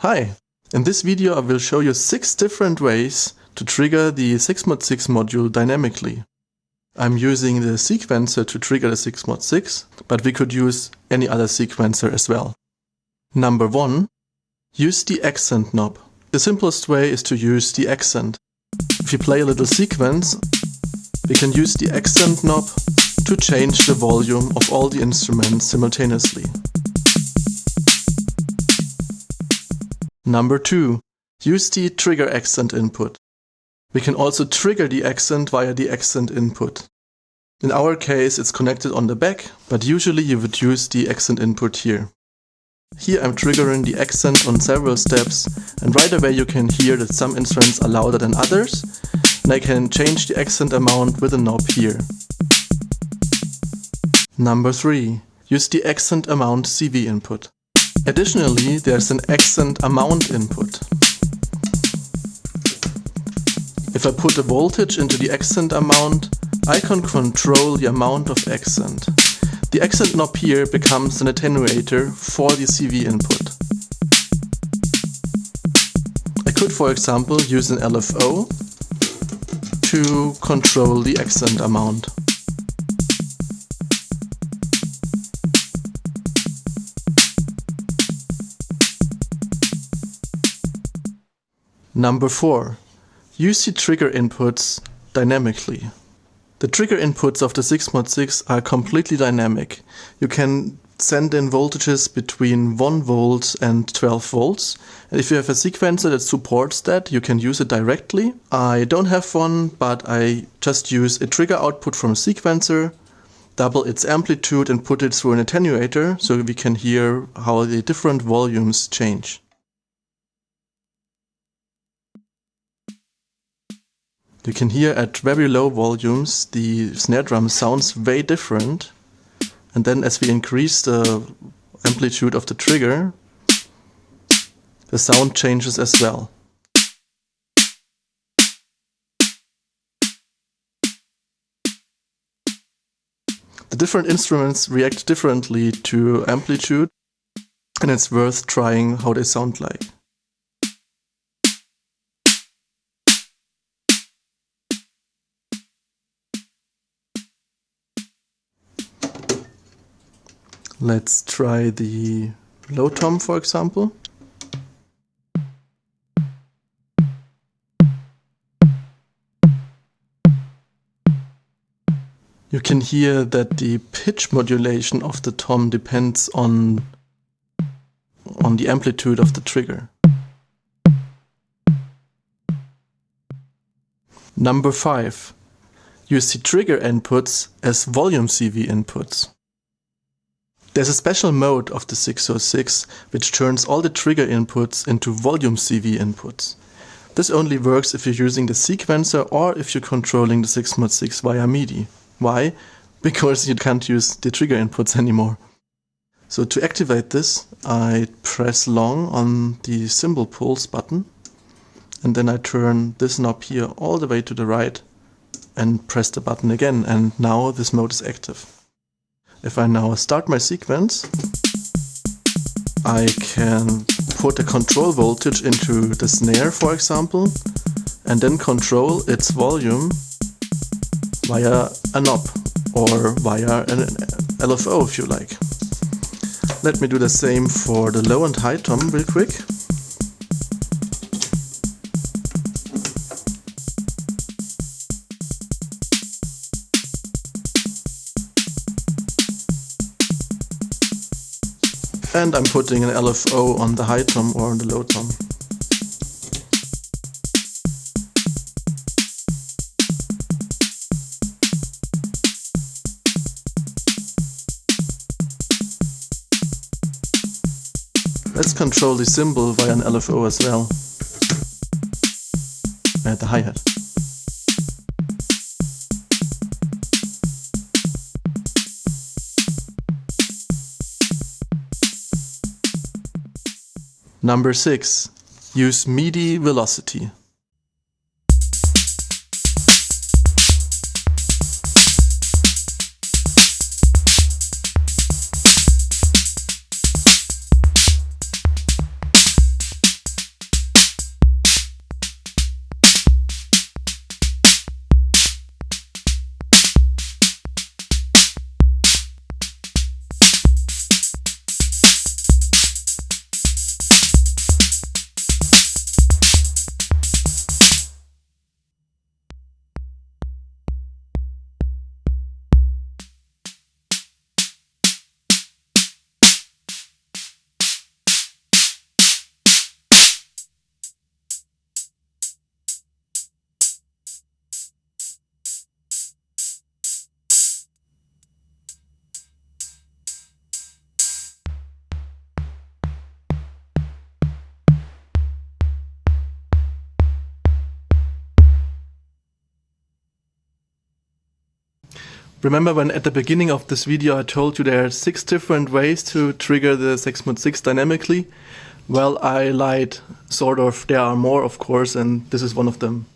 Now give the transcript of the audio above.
Hi! In this video I will show you 6 different ways to trigger the 6mod6 module dynamically. I'm using the sequencer to trigger the 6mod6, but we could use any other sequencer as well. Number 1. Use the accent knob. The simplest way is to use the accent. If you play a little sequence, we can use the accent knob to change the volume of all the instruments simultaneously. Number 2. Use the trigger accent input. We can also trigger the accent via the accent input. In our case it's connected on the back, but usually you would use the accent input here. Here I'm triggering the accent on several steps, and right away you can hear that some instruments are louder than others, and I can change the accent amount with a knob here. Number 3. Use the accent amount CV input. Additionally, there's an accent amount input. If I put a voltage into the accent amount, I can control the amount of accent. The accent knob here becomes an attenuator for the CV input. I could, for example, use an LFO to control the accent amount. Number 4. Use the trigger inputs dynamically. The trigger inputs of the 6mod6 are completely dynamic. You can send in voltages between 1 volt and 12 volts. And if you have a sequencer that supports that, you can use it directly. I don't have one, but I just use a trigger output from a sequencer, double its amplitude and put it through an attenuator so we can hear how the different volumes change. You can hear at very low volumes the snare drum sounds way different, and then as we increase the amplitude of the trigger, the sound changes as well. The different instruments react differently to amplitude, and it's worth trying how they sound like. Let's try the low tom, for example. You can hear that the pitch modulation of the tom depends on the amplitude of the trigger. Number 5. Use the trigger inputs as volume CV inputs. There's a special mode of the 606 which turns all the trigger inputs into volume CV inputs. This only works if you're using the sequencer or if you're controlling the 6mod6 via Midi. Why? Because you can't use the trigger inputs anymore. So to activate this, I press long on the cymbal pulse button, and then I turn this knob here all the way to the right and press the button again, and now this mode is active. If I now start my sequence, I can put a control voltage into the snare, for example, and then control its volume via a knob or via an LFO if you like. Let me do the same for the low and high tom real quick. And I'm putting an LFO on the high tom or on the low tom. Let's control the cymbal via an LFO as well. At the hi-hat. Number 6. Use Midi velocity. Remember when at the beginning of this video I told you there are 6 different ways to trigger the 6.6 dynamically? Well, I lied, sort of. There are more, of course, and this is one of them.